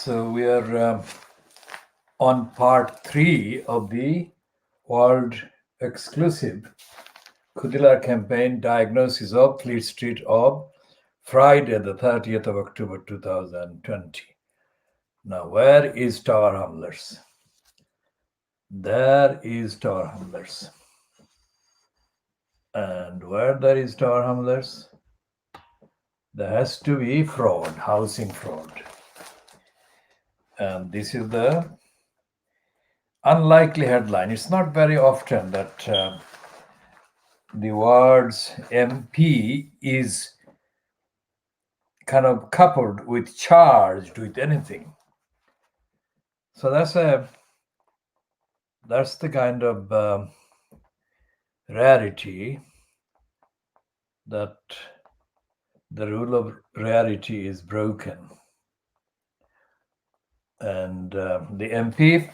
So we are on part 3 of the world exclusive Kudila campaign Diagnosis of Fleet Street of Friday, the 30th of October 2020. Now, where is Tower Hamlers? There is Tower Hamlers. And where there is Tower Hamlers, there has to be fraud, housing fraud. And this is the unlikely headline. It's not very often that the words MP is kind of coupled with charged with anything. So that's the kind of rarity that the rule of rarity is broken. And the MP,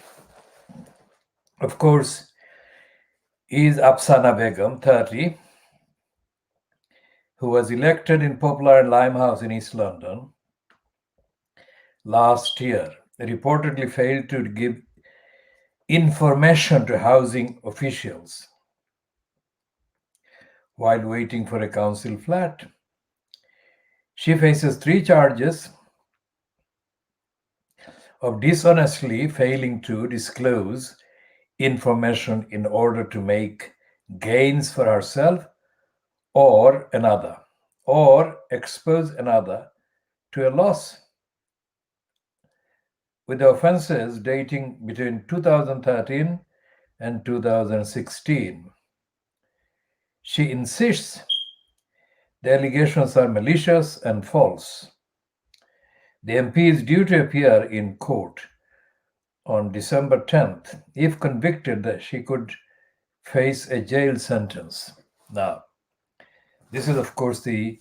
of course, is Afsana Begum, 30, who was elected in Poplar and Limehouse in East London last year, reportedly failed to give information to housing officials while waiting for a council flat. She faces 3 charges of dishonestly failing to disclose information in order to make gains for herself or another, or expose another to a loss, with the offenses dating between 2013 and 2016. She insists the allegations are malicious and false. The MP is due to appear in court on December 10th. If convicted, that she could face a jail sentence. Now, this is, of course, the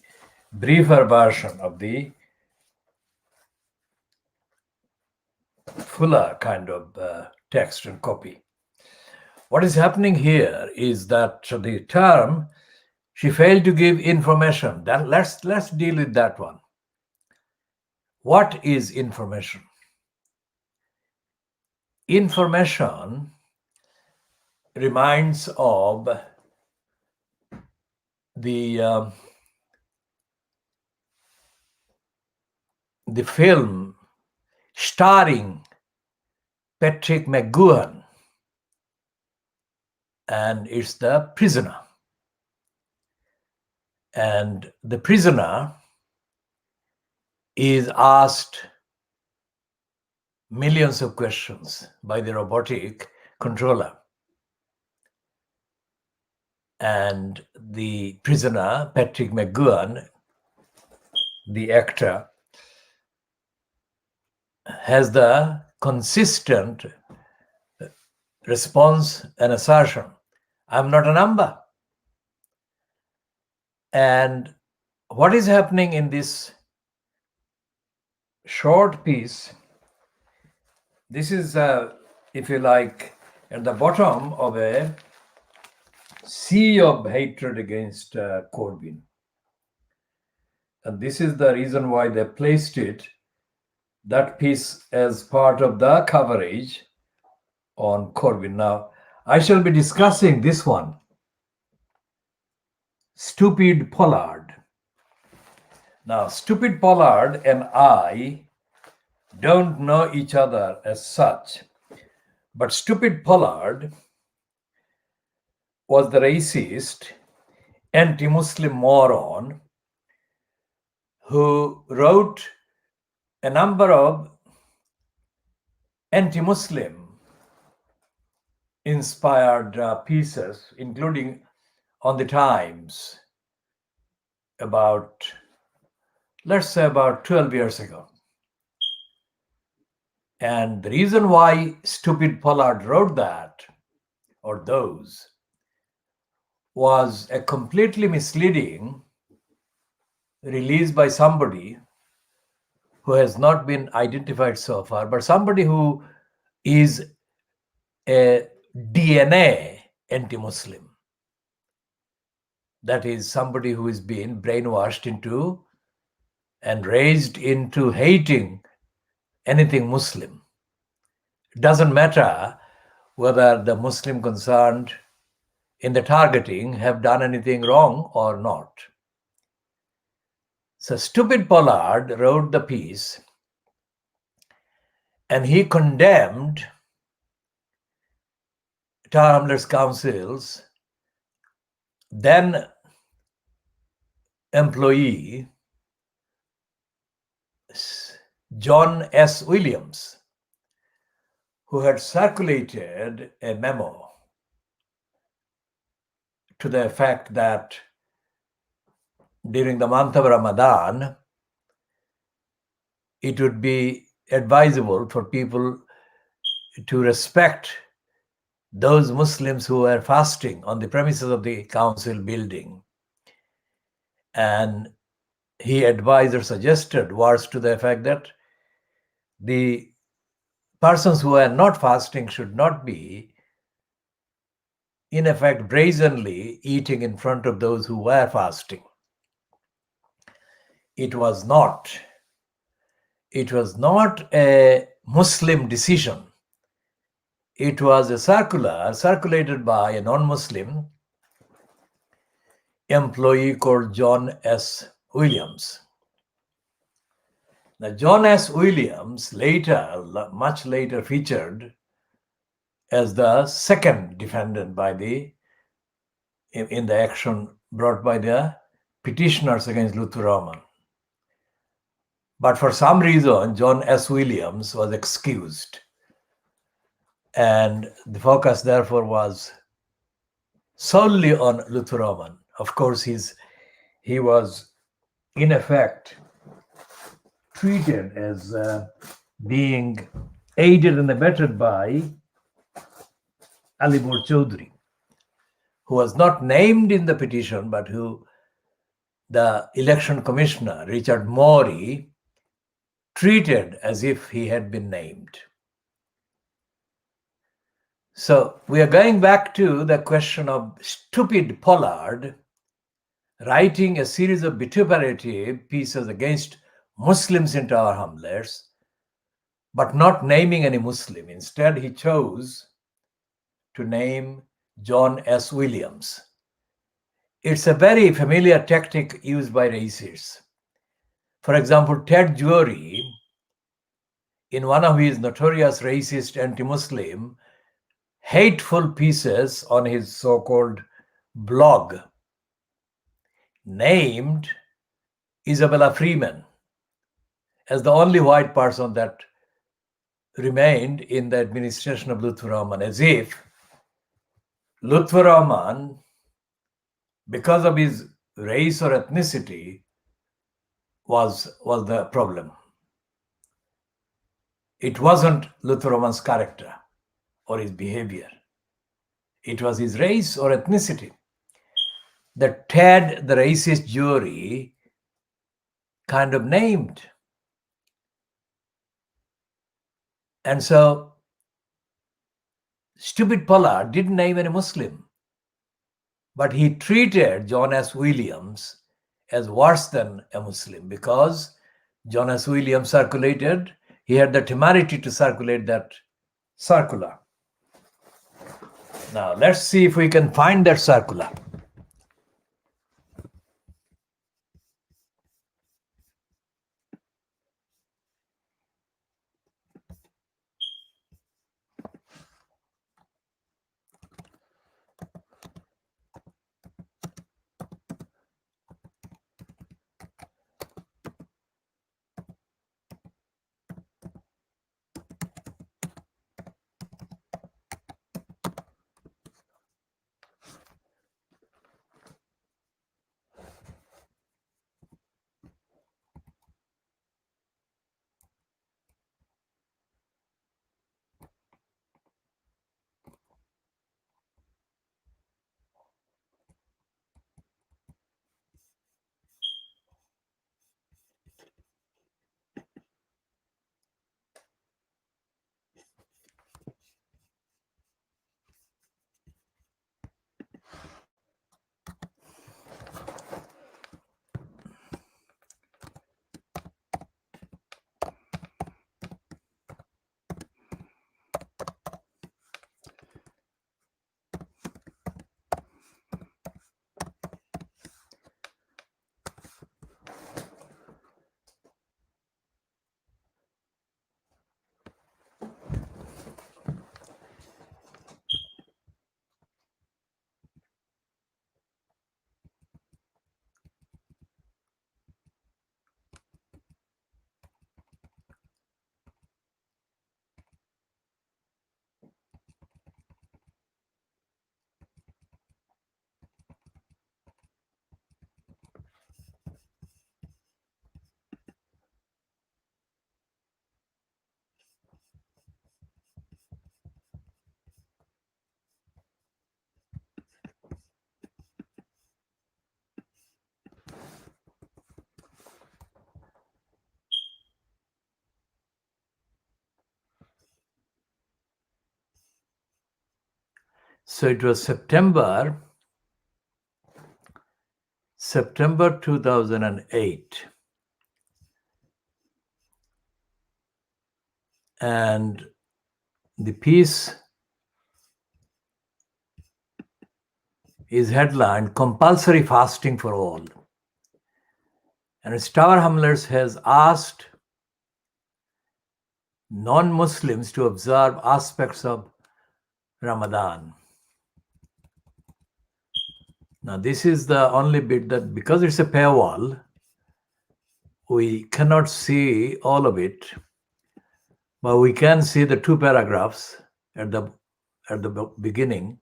briefer version of the fuller kind of text and copy. What is happening here is that the term, she failed to give information. That let's deal with that one. What is information? Information reminds of the film starring Patrick McGoohan, and it's The Prisoner. And the prisoner is asked millions of questions by the robotic controller. And the prisoner, Patrick McGoohan, the actor, has the consistent response and assertion, I'm not a number. And what is happening in this short piece, this is, if you like, at the bottom of a sea of hatred against Corbyn. And this is the reason why they placed it, that piece, as part of the coverage on Corbyn. Now, I shall be discussing this one, Stupid Pollard. Now, Stupid Pollard and I don't know each other as such, but Stupid Pollard was the racist, anti-Muslim moron who wrote a number of anti-Muslim inspired pieces, including on the Times, about, let's say, about 12 years ago. And the reason why Stupid Pollard wrote that, or those, was a completely misleading release by somebody who has not been identified so far, but somebody who is a DNA anti-Muslim. That is somebody who is being brainwashed into and raised into hating anything Muslim. It doesn't matter whether the Muslim concerned in the targeting have done anything wrong or not. So Stupid Pollard wrote the piece and he condemned Tower Hamlets Council's then employee, John S. Williams, who had circulated a memo to the effect that during the month of Ramadan, it would be advisable for people to respect those Muslims who were fasting on the premises of the council building. And he advised or suggested words to the effect that the persons who are not fasting should not be, in effect, brazenly eating in front of those who were fasting. It was not a Muslim decision. It was a circular circulated by a non-Muslim employee called John S. Williams. Now, John S. Williams much later featured as the second defendant in the action brought by the petitioners against Luther Rahman. But for some reason, John S. Williams was excused. And the focus, therefore, was solely on Luther Rahman. Of course, he was, in effect, treated as being aided and abetted by Alibor Chaudhry, who was not named in the petition, but who the election commissioner, Richard Morey, treated as if he had been named. So we are going back to the question of Stupid Pollard writing a series of vituperative pieces against Muslims in Tower Hamlets, but not naming any Muslim. Instead, he chose to name John S. Williams. It's a very familiar tactic used by racists. For example, Ted Jury, in one of his notorious racist anti-Muslim hateful pieces on his so-called blog, named Isabella Freeman as the only white person that remained in the administration of Luther Rahman, as if Luther Rahman, because of his race or ethnicity, was the problem. It wasn't Luther Rahman's character or his behavior. It was his race or ethnicity that Ted, the racist jury, kind of named. And so Stupid Pollard didn't name any Muslim, but he treated John S. Williams as worse than a Muslim because John S. Williams circulated, he had the temerity to circulate that circular. Now, let's see if we can find that circular. So it was September 2008. And the piece is headlined Compulsory Fasting for All. And Star Hamlers has asked non-Muslims to observe aspects of Ramadan. Now, this is the only bit that, because it's a paywall, we cannot see all of it, but we can see the two paragraphs at the beginning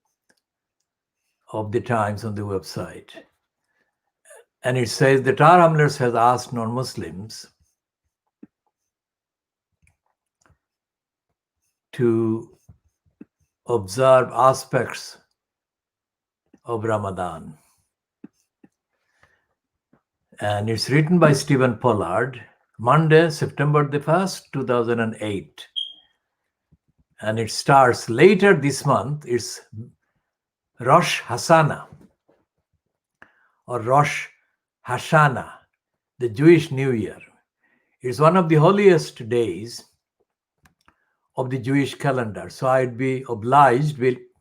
of the Times on the website. And it says the Tar Hamlers has asked non-Muslims to observe aspects of Ramadan. And it's written by Stephen Pollard, Monday, September the 1st, 2008. And it starts later this month. It's Rosh Hashanah or Rosh Hashanah, the Jewish New Year. It's one of the holiest days of the Jewish calendar. So I'd be obliged,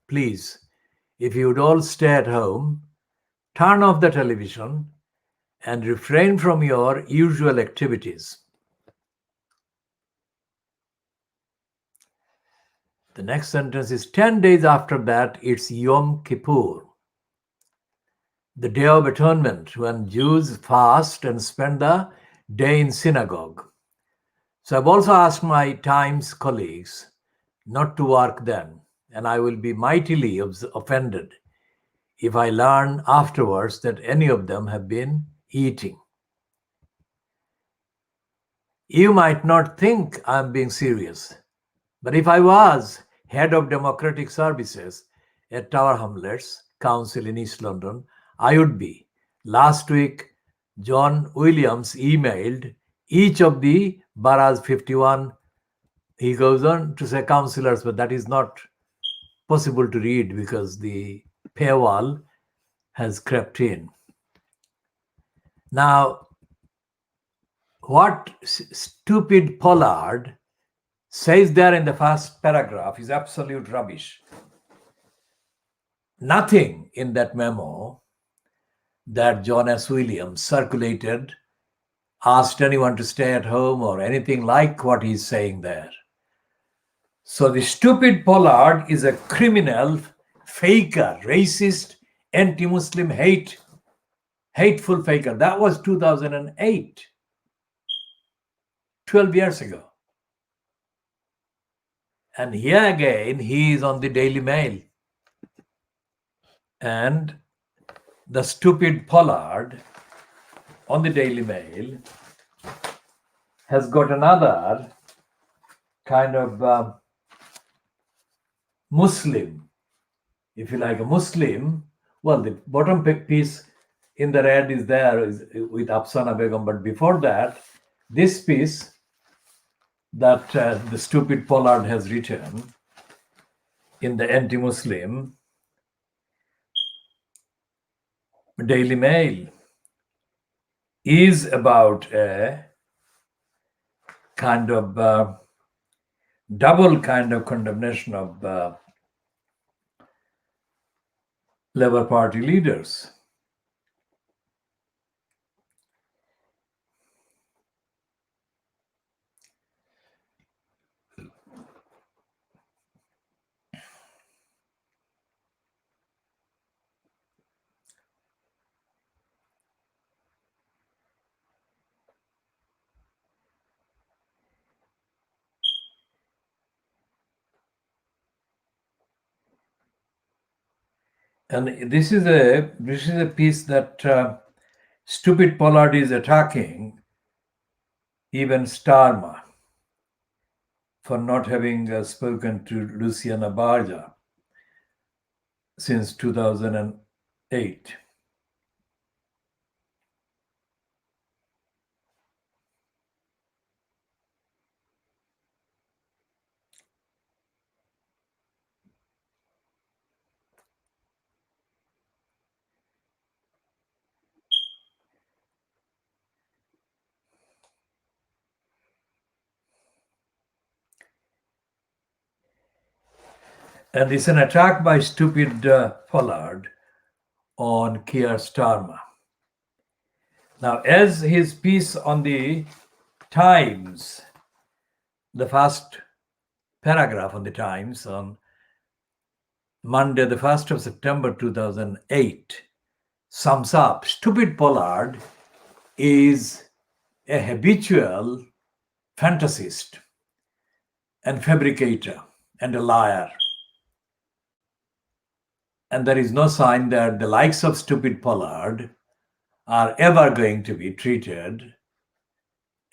please, if you would all stay at home, turn off the television and refrain from your usual activities. The next sentence is 10 days after that, it's Yom Kippur, the Day of Atonement, when Jews fast and spend the day in synagogue. So I've also asked my Times colleagues not to work then, and I will be mightily offended if I learn afterwards that any of them have been eating. You might not think I'm being serious, but if I was head of democratic services at Tower Hamlets Council in East London, I would be. Last week, John Williams emailed each of the boroughs 51. He goes on to say councillors, but that is not possible to read because the paywall has crept in. Now, what stupid Pollard says there in the first paragraph is absolute rubbish. Nothing in that memo that John S. Williams circulated asked anyone to stay at home or anything like what he's saying there. So the stupid Pollard is a criminal, faker, racist, anti-Muslim hateful faker. That was 2008, 12 years ago. And here again, he is on the Daily Mail. And the stupid Pollard on the Daily Mail has got another kind of Muslim, if you like, a Muslim. Well, the bottom piece in the red is there with Afsana Begum, but before that, this piece that the stupid Pollard has written in the anti-Muslim Daily Mail is about a kind of double kind of condemnation of Labour Party leaders. And this is a piece that stupid Pollard is attacking even Starmer for not having spoken to Luciana Barja since 2008. And it's an attack by stupid Pollard on Keir Starmer. Now, as his piece on the Times, the first paragraph on the Times on Monday, the 1st of September 2008, sums up, stupid Pollard is a habitual fantasist and fabricator and a liar. And there is no sign that the likes of stupid Pollard are ever going to be treated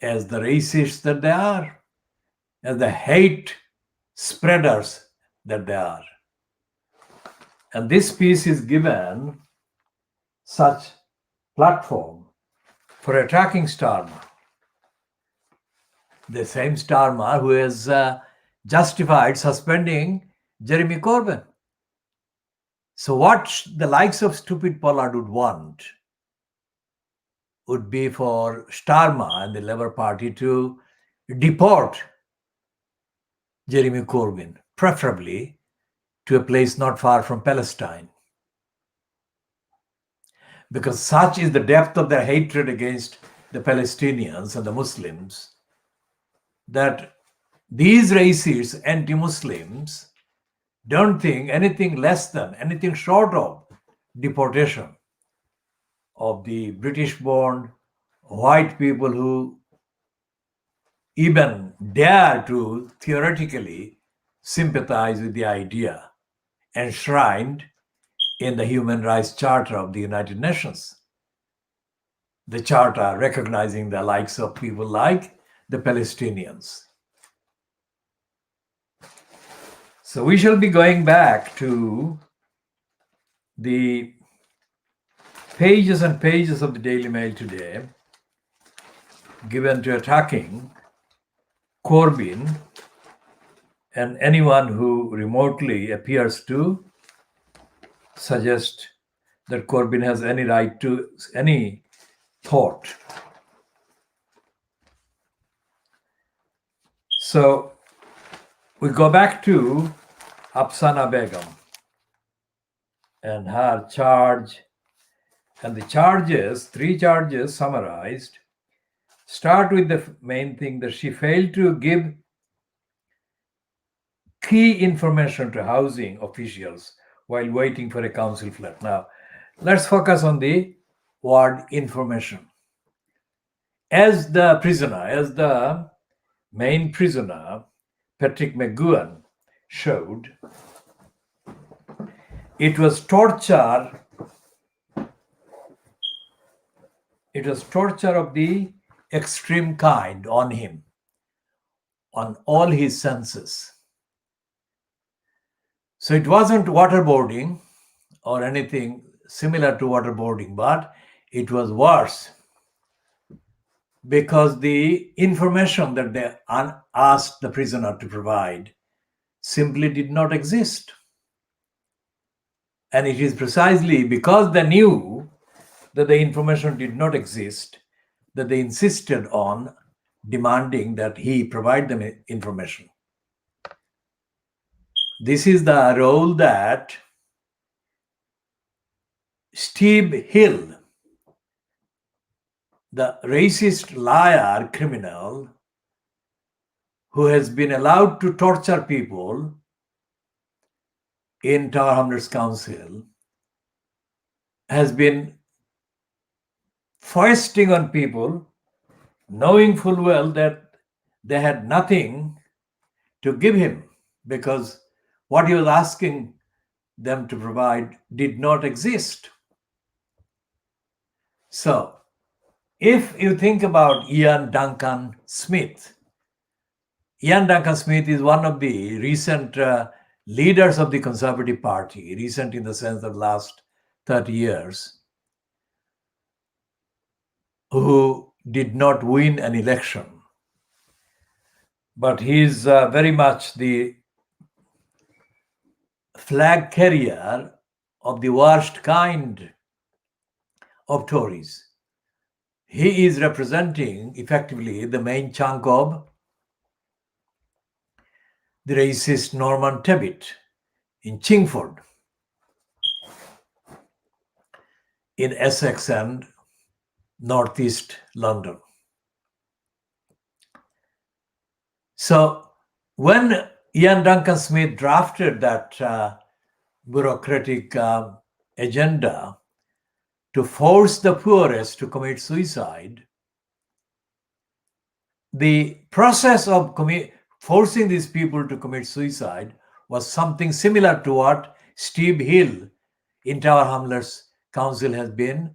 as the racists that they are, as the hate spreaders that they are. And this piece is given such platform for attacking Starmer. The same Starmer who has justified suspending Jeremy Corbyn. So what the likes of stupid Pollard would want would be for Starmer and the Labour Party to deport Jeremy Corbyn, preferably to a place not far from Palestine. Because such is the depth of their hatred against the Palestinians and the Muslims that these racists, anti-Muslims, don't think anything less than, anything short of deportation of the British-born white people who even dare to theoretically sympathize with the idea enshrined in the Human Rights Charter of the United Nations. The Charter recognizing the likes of people like the Palestinians. So we shall be going back to the pages and pages of the Daily Mail today given to attacking Corbyn and anyone who remotely appears to suggest that Corbyn has any right to any thought. So we go back to Afsana Begum and her charge, and the charges, 3 charges summarized, start with the main thing that she failed to give key information to housing officials while waiting for a council flat. Now, let's focus on the word information. As the prisoner, as the main prisoner, Patrick McGowan, showed, it was torture. It was torture of the extreme kind on him, on all his senses. So it wasn't waterboarding or anything similar to waterboarding, but it was worse because the information that they asked the prisoner to provide simply did not exist. And it is precisely because they knew that the information did not exist that they insisted on demanding that he provide them information. This is the role that Steve Hill, the racist liar criminal who has been allowed to torture people in Tower Hamlets Council, has been foisting on people, knowing full well that they had nothing to give him because what he was asking them to provide did not exist. So, if you think about Ian Duncan Smith, Ian Duncan Smith is one of the recent leaders of the Conservative Party, recent in the sense of last 30 years, who did not win an election. But he is very much the flag carrier of the worst kind of Tories. He is representing effectively the main chunk of the racist Norman Tebbit, in Chingford, in Essex and northeast London. So when Ian Duncan Smith drafted that bureaucratic agenda to force the poorest to commit suicide, the process of forcing these people to commit suicide was something similar to what Steve Hill in Tower Hamlets Council has been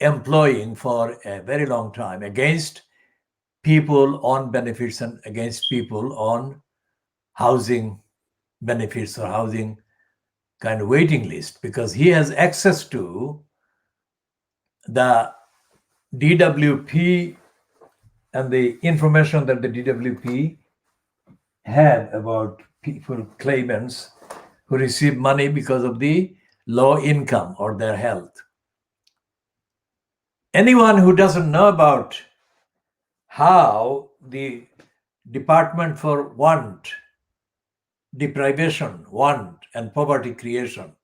employing for a very long time against people on benefits and against people on housing benefits or housing kind of waiting list, because he has access to the DWP and the information that the DWP had about people, claimants who receive money because of the low income or their health. Anyone who doesn't know about how the Department for Want, Deprivation, Want and Poverty Creation,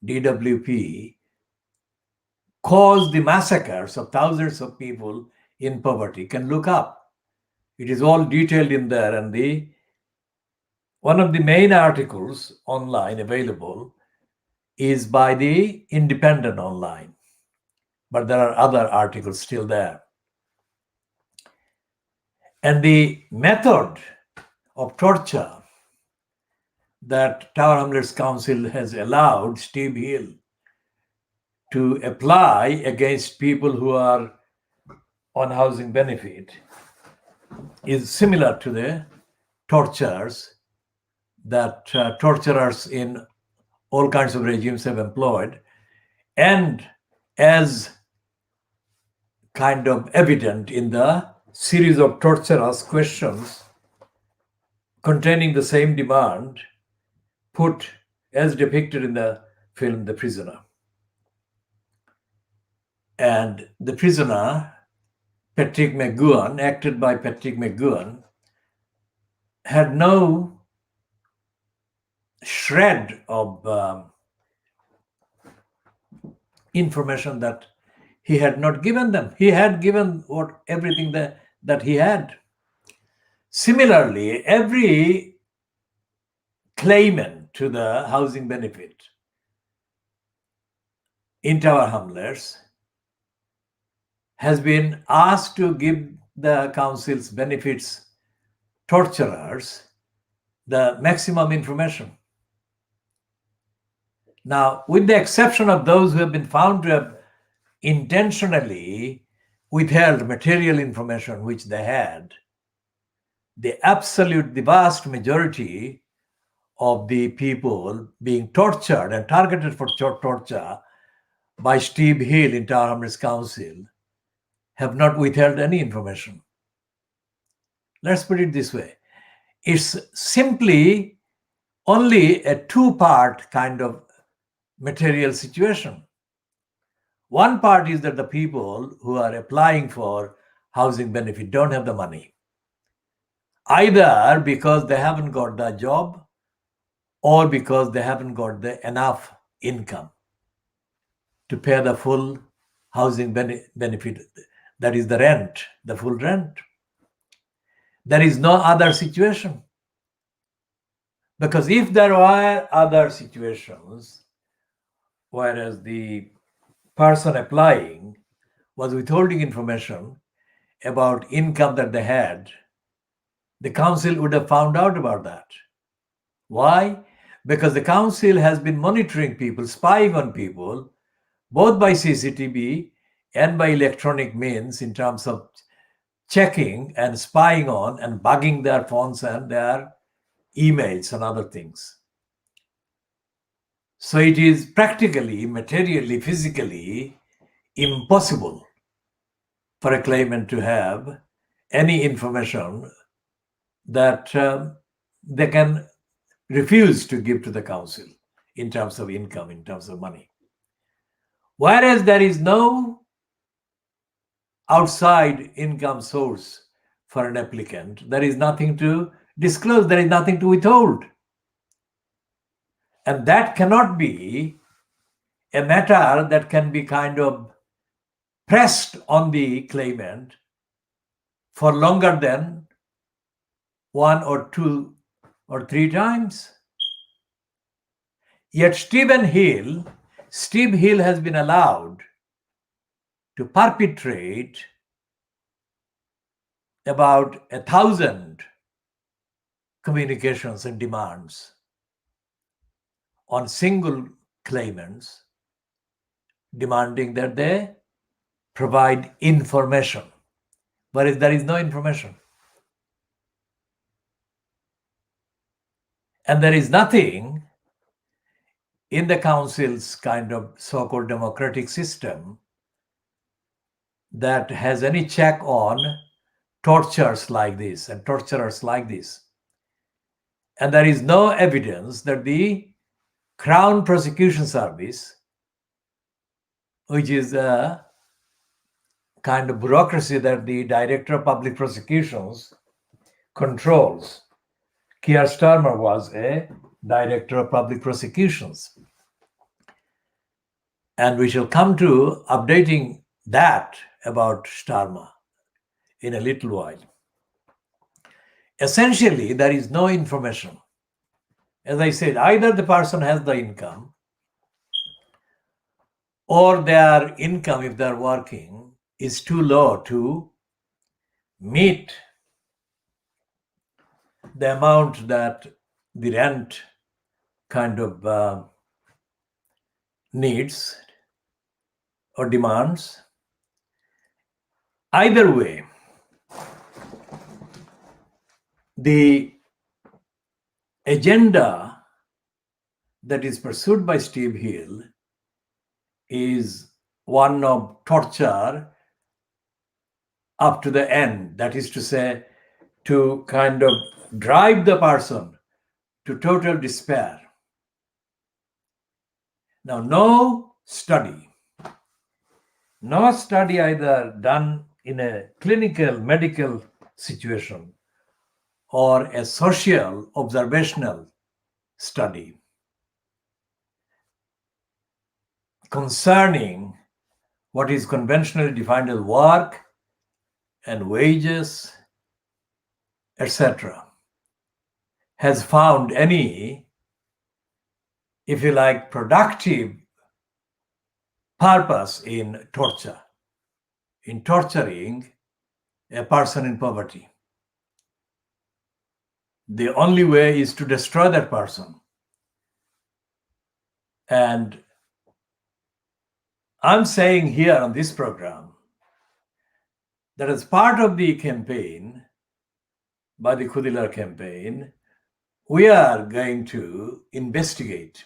DWP, caused the massacres of thousands of people in poverty can look up. It is all detailed in there, and one of the main articles online available is by the Independent Online, but there are other articles still there. And the method of torture that Tower Hamlets Council has allowed Steve Hill to apply against people who are on housing benefit is similar to the tortures that torturers in all kinds of regimes have employed, and as kind of evident in the series of torturous questions containing the same demand put as depicted in the film The Prisoner. And the prisoner, Patrick McGoohan, acted by Patrick McGoohan, had no shred of information that he had not given them. He had given everything that he had. Similarly, every claimant to the housing benefit in Tower Hamlets has been asked to give the council's benefits torturers the maximum information. Now, with the exception of those who have been found to have intentionally withheld material information which they had, the vast majority of the people being tortured and targeted for torture by Steve Hill in Tower Hamlets Council have not withheld any information. Let's put it this way. It's simply only a two-part kind of material situation. One part is that the people who are applying for housing benefit don't have the money, either because they haven't got the job or because they haven't got enough income to pay the full housing benefit, that is the rent, the full rent. There is no other situation. Because if there were other situations, whereas the person applying was withholding information about income that they had, the council would have found out about that. Why? Because the council has been monitoring people, spying on people, both by CCTV and by electronic means in terms of checking and spying on and bugging their phones and their emails and other things. So it is practically, materially, physically impossible for a claimant to have any information that they can refuse to give to the council in terms of income, in terms of money. Whereas there is no outside income source for an applicant, there is nothing to disclose, there is nothing to withhold. And that cannot be a matter that can be kind of pressed on the claimant for longer than 1 or 2 or 3 times. Yet Steve Hill has been allowed to perpetrate about 1,000 communications and demands on single claimants, demanding that they provide information, whereas there is no information. And there is nothing in the council's kind of so-called democratic system that has any check on tortures like this and torturers like this. And there is no evidence that the Crown Prosecution Service, which is a kind of bureaucracy that the Director of Public Prosecutions controls. Keir Starmer was a Director of Public Prosecutions. And we shall come to updating that about Starmer in a little while. Essentially, there is no information. As I said, either the person has the income, or their income, if they're working, is too low to meet the amount that the rent kind of needs or demands. Either way, the agenda that is pursued by Steve Hill is one of torture up to the end. That is to say, to kind of drive the person to total despair. Now, no study either done in a clinical medical situation or a social observational study concerning what is conventionally defined as work and wages, etc., has found any, if you like, productive purpose in torture, in torturing a person in poverty. The only way is to destroy that person. And I'm saying here on this program that as part of the campaign, by the Khudilar campaign, we are going to investigate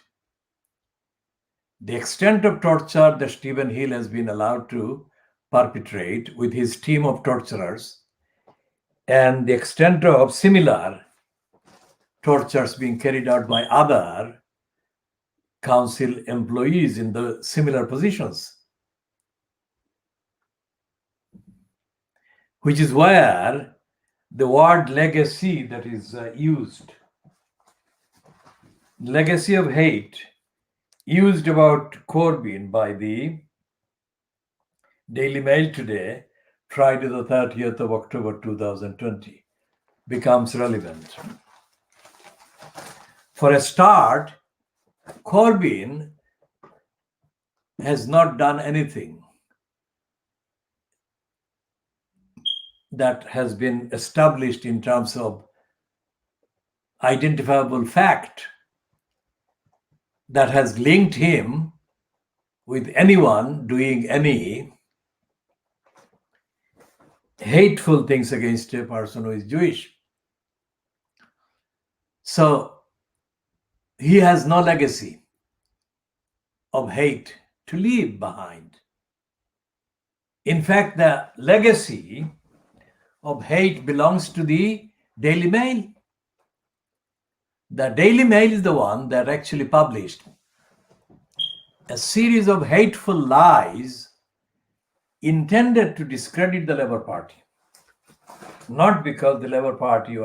the extent of torture that Stephen Hill has been allowed to perpetrate with his team of torturers, and the extent of similar tortures being carried out by other council employees in the similar positions, which is where the word legacy that is used, legacy of hate, used about Corbyn by the Daily Mail today, Friday the 30th of October 2020, becomes relevant. For a start, Corbyn has not done anything that has been established in terms of identifiable fact that has linked him with anyone doing any hateful things against a person who is Jewish. So he has no legacy of hate to leave behind. In fact, the legacy of hate belongs to the Daily Mail. The Daily Mail is the one that actually published a series of hateful lies intended to discredit the Labour Party. Not because the Labour Party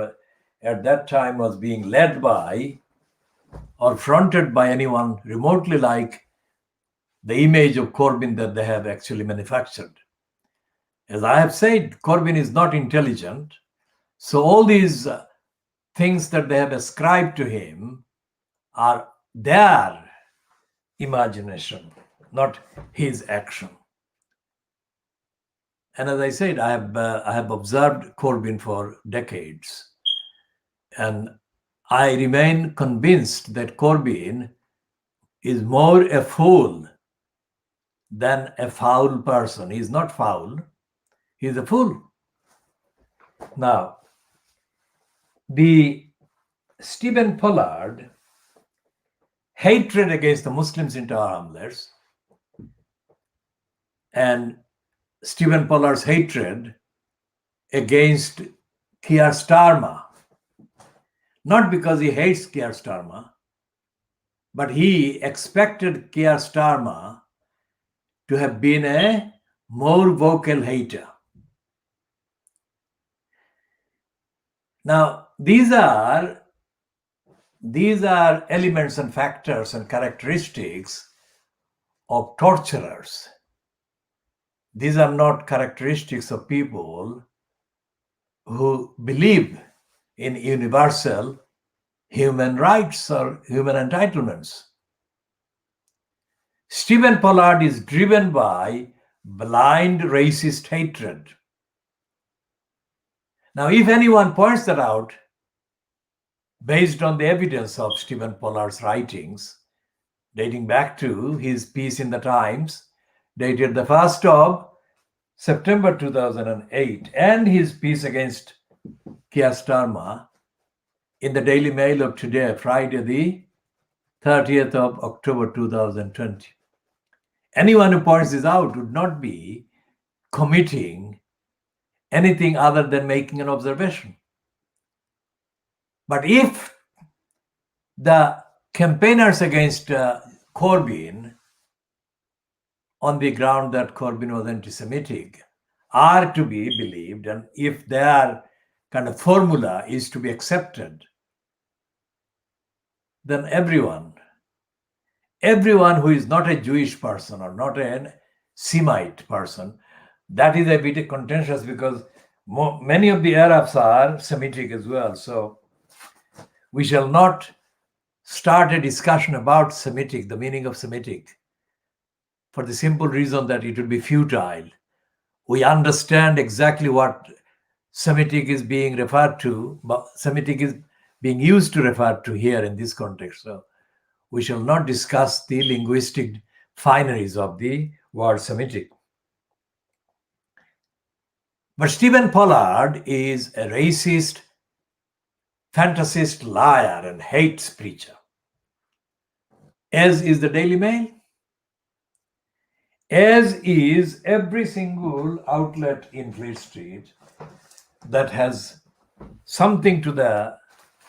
at that time was being led by or fronted by anyone remotely like the image of Corbyn that they have actually manufactured. As I have said, Corbyn is not intelligent. So all these things that they have ascribed to him are their imagination, not his action. And as I said, I have observed Corbyn for decades, and I remain convinced that Corbyn is more a fool than a foul person. He's not foul, he's a fool. Now, the Stephen Pollard hatred against the Muslims into our hamlets and Stephen Pollard's hatred against Keir Starmer, not because he hates Keir Starmer, but he expected Keir Starmer to have been a more vocal hater. Now, these are elements and factors and characteristics of torturers. These are not characteristics of people who believe in universal human rights or human entitlements. Stephen Pollard is driven by blind racist hatred. Now, if anyone points that out, based on the evidence of Stephen Pollard's writings, dating back to his piece in the Times, dated the 1st of September 2008, and his piece against Keir Starmer in the Daily Mail of today, Friday, the 30th of October 2020. Anyone who points this out would not be committing anything other than making an observation. But if the campaigners against Corbyn, on the ground that Corbyn was anti-Semitic, are to be believed, and if their kind of formula is to be accepted, then everyone who is not a Jewish person or not a Semite person, that is a bit contentious because many of the Arabs are Semitic as well. So we shall not start a discussion about Semitic, the meaning of Semitic, for the simple reason that it would be futile. We understand exactly what Semitic is being referred to, but Semitic is being used to refer to here in this context. So we shall not discuss the linguistic fineries of the word Semitic. But Stephen Pollard is a racist, fantasist, liar, and hate preacher, as is the Daily Mail, as is every single outlet in Fleet Street that has something to the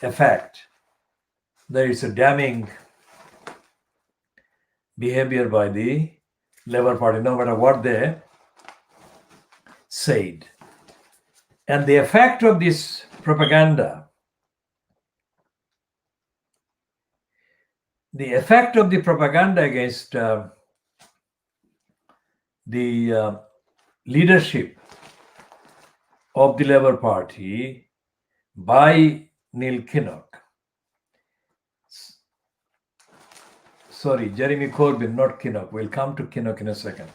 effect there is a damning behavior by the Labour Party, no matter what they said. And the effect of this propaganda, against the leadership of the Labour Party by Jeremy Corbyn, not Kinnock. We'll come to Kinnock in a second.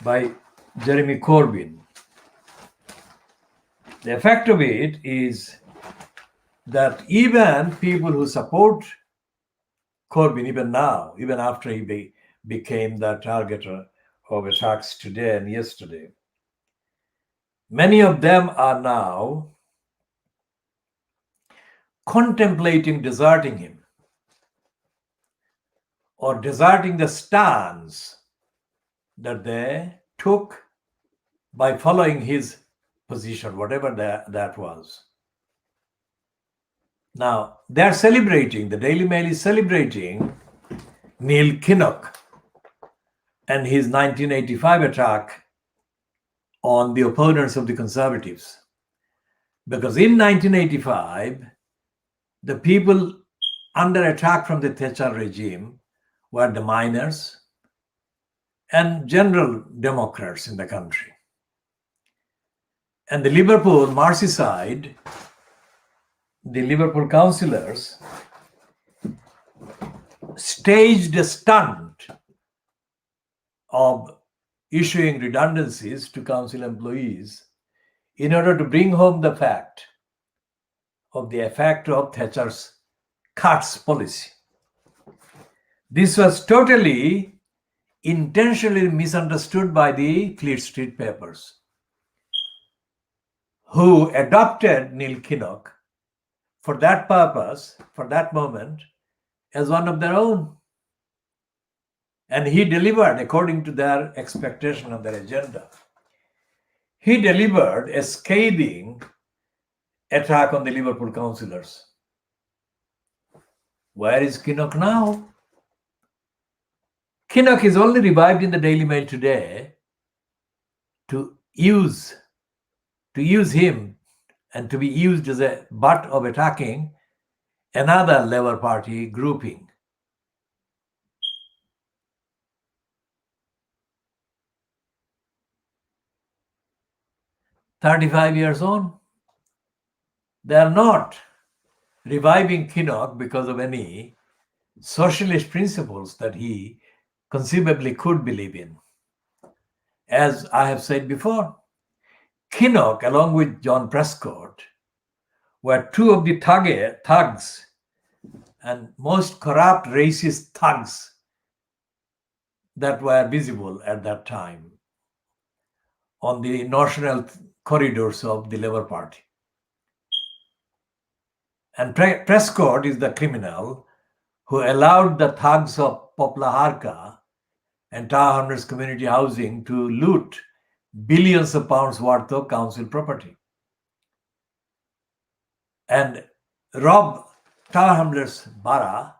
By Jeremy Corbyn. The effect of it is that even people who support Corbyn, even now, even after he became the target of attacks today and yesterday, many of them are now contemplating deserting him or deserting the stance that they took by following his position, whatever that was. Now, they're celebrating, the Daily Mail is celebrating Neil Kinnock and his 1985 attack on the opponents of the Conservatives. Because in 1985, the people under attack from the Thatcher regime were the miners and general Democrats in the country. And the Liverpool, Merseyside, the Liverpool councillors staged a stunt of issuing redundancies to council employees in order to bring home the fact of the effect of Thatcher's cuts policy. This was totally intentionally misunderstood by the Fleet Street papers, who adopted Neil Kinnock for that purpose, for that moment, as one of their own. And he delivered according to their expectation and their agenda. He delivered a scathing attack on the Liverpool councillors. Where is Kinnock now? Kinnock is only revived in the Daily Mail today to use him and to be used as a butt of attacking another Labour Party grouping. "35 years on, they are not reviving Kinnock because of any socialist principles that he conceivably could believe in. As I have said before, Kinnock, along with John Prescott, were two of the thugs and most corrupt racist thugs that were visible at that time on the national corridors of the Labour Party. And Prescott is the criminal who allowed the thugs of Poplar Harka and Tower Hamlets community housing to loot billions of pounds worth of council property and rob Tower Hamlets borough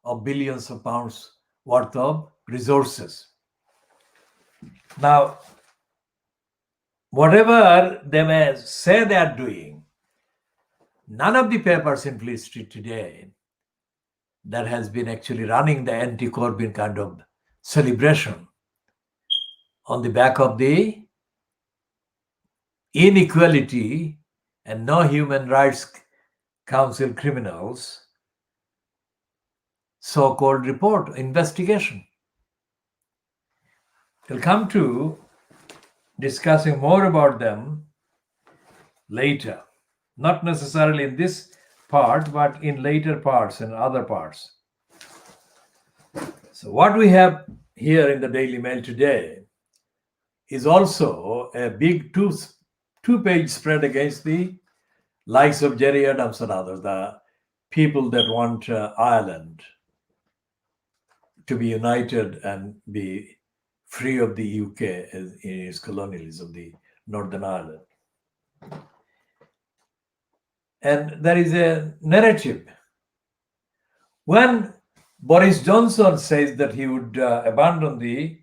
of billions of pounds worth of resources. Now, whatever they may say they are doing, none of the papers in Fleet Street today that has been actually running the anti-Corbyn kind of celebration on the back of the inequality and no human rights council criminals so-called report, investigation. We'll come to discussing more about them later, not necessarily in this part, but in later parts and other parts. So what we have here in the Daily Mail today is also a big two-page spread against the likes of Gerry Adams and others, the people that want Ireland to be united and be free of the UK in its colonialism, the Northern Ireland. And there is a narrative. When Boris Johnson says that he would abandon the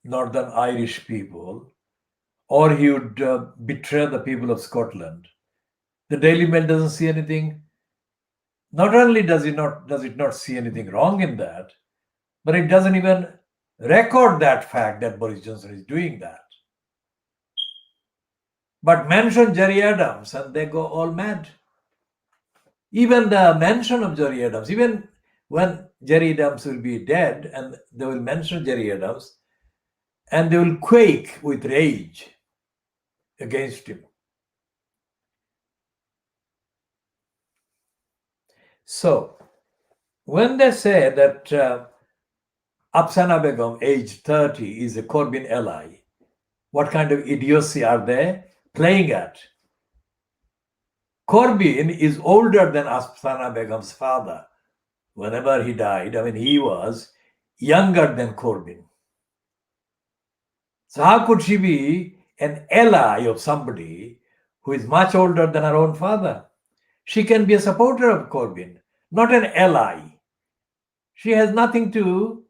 Northern Irish people, or he would betray the people of Scotland, the Daily Mail doesn't see anything. Not only does it not see anything wrong in that, but it doesn't even record that fact that Boris Johnson is doing that. But mention Gerry Adams and they go all mad. Even the mention of Gerry Adams, even when Gerry Adams will be dead and they will mention Gerry Adams and they will quake with rage against him. So, when they say that Afsana Begum, aged 30, is a Corbyn ally, what kind of idiocy are they playing at? Corbyn is older than Afsana Begum's father. Whenever he died, he was younger than Corbyn. So how could she be an ally of somebody who is much older than her own father? She can be a supporter of Corbyn, not an ally. She has nothing to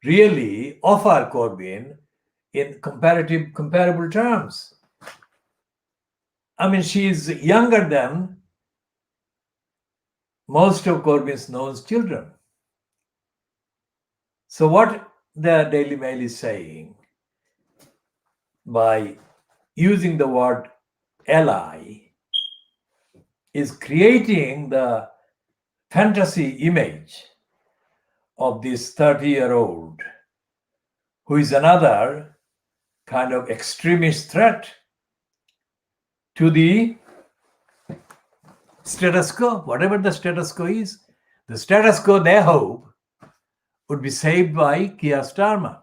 really offer Corbyn in comparable terms. She is younger than most of Corbyn's known children. So what the Daily Mail is saying, by using the word ally, is creating the fantasy image of this 30-year-old who is another kind of extremist threat to the status quo, whatever the status quo is. The status quo, they hope, would be saved by Keir Starmer.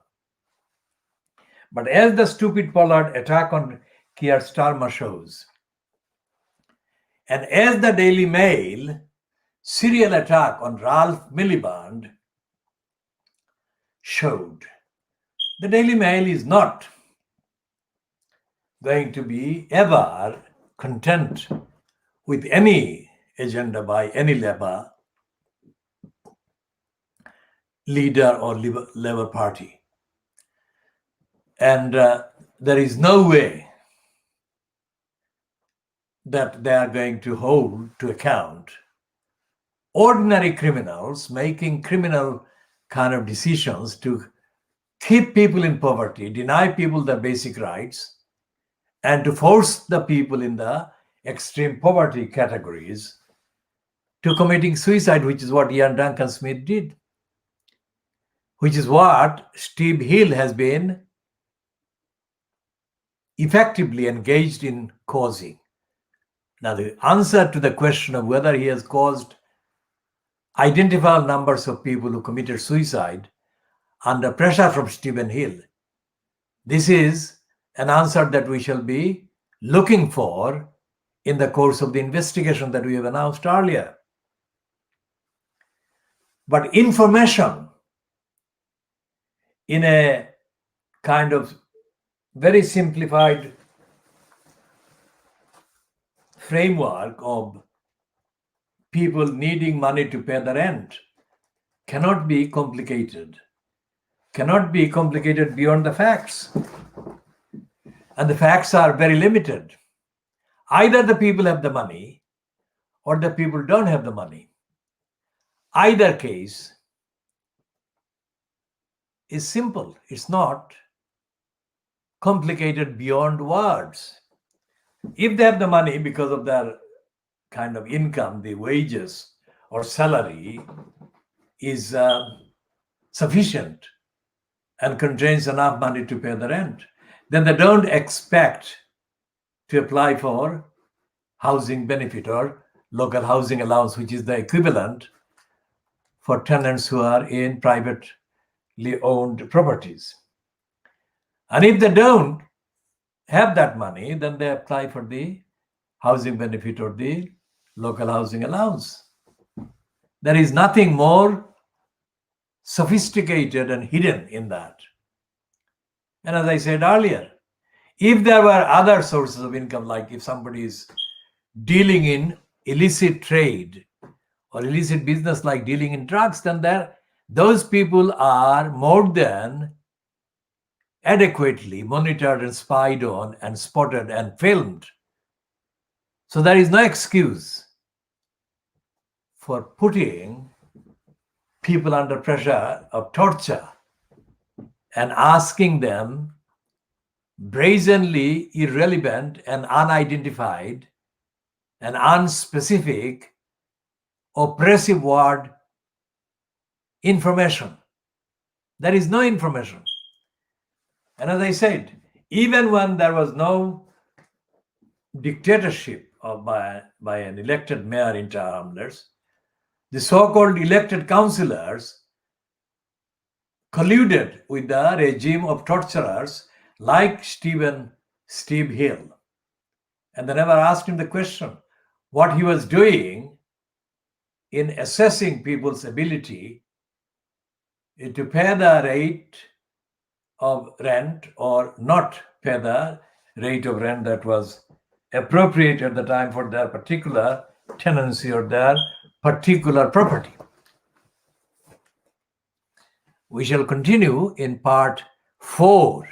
But as the stupid Pollard attack on Keir Starmer shows, and as the Daily Mail serial attack on Ralph Miliband showed, the Daily Mail is not going to be ever content with any agenda by any Labour leader or Labour Party. And there is no way that they are going to hold to account ordinary criminals making criminal kind of decisions to keep people in poverty, deny people their basic rights, and to force the people in the extreme poverty categories to committing suicide, which is what Ian Duncan Smith did, which is what Steve Hill has been effectively engaged in causing. Now, the answer to the question of whether he has caused identifiable numbers of people who committed suicide under pressure from Stephen Hill, this is an answer that we shall be looking for in the course of the investigation that we have announced earlier. But information in a kind of very simplified framework of people needing money to pay the rent cannot be complicated beyond the facts. And the facts are very limited. Either the people have the money or the people don't have the money. Either case is simple. It's not complicated beyond words. If they have the money because of their kind of income, the wages or salary is sufficient and contains enough money to pay the rent, then they don't expect to apply for housing benefit or local housing allowance, which is the equivalent for tenants who are in privately owned properties. And if they don't have that money, then they apply for the housing benefit or the local housing allowance. There is nothing more sophisticated and hidden in that. And as I said earlier, if there were other sources of income, like if somebody is dealing in illicit trade or illicit business like dealing in drugs, then those people are more than adequately monitored and spied on and spotted and filmed. So there is no excuse for putting people under pressure of torture and asking them brazenly irrelevant and unidentified and unspecific oppressive word information. There is no information. And as I said, even when there was no dictatorship by an elected mayor in Tower Hamlets, the so-called elected councillors colluded with the regime of torturers like Steve Hill. And they never asked him the question what he was doing in assessing people's ability to pay the rate of rent or not pay the rate of rent that was appropriate at the time for their particular tenancy or their particular property. We shall continue in part 4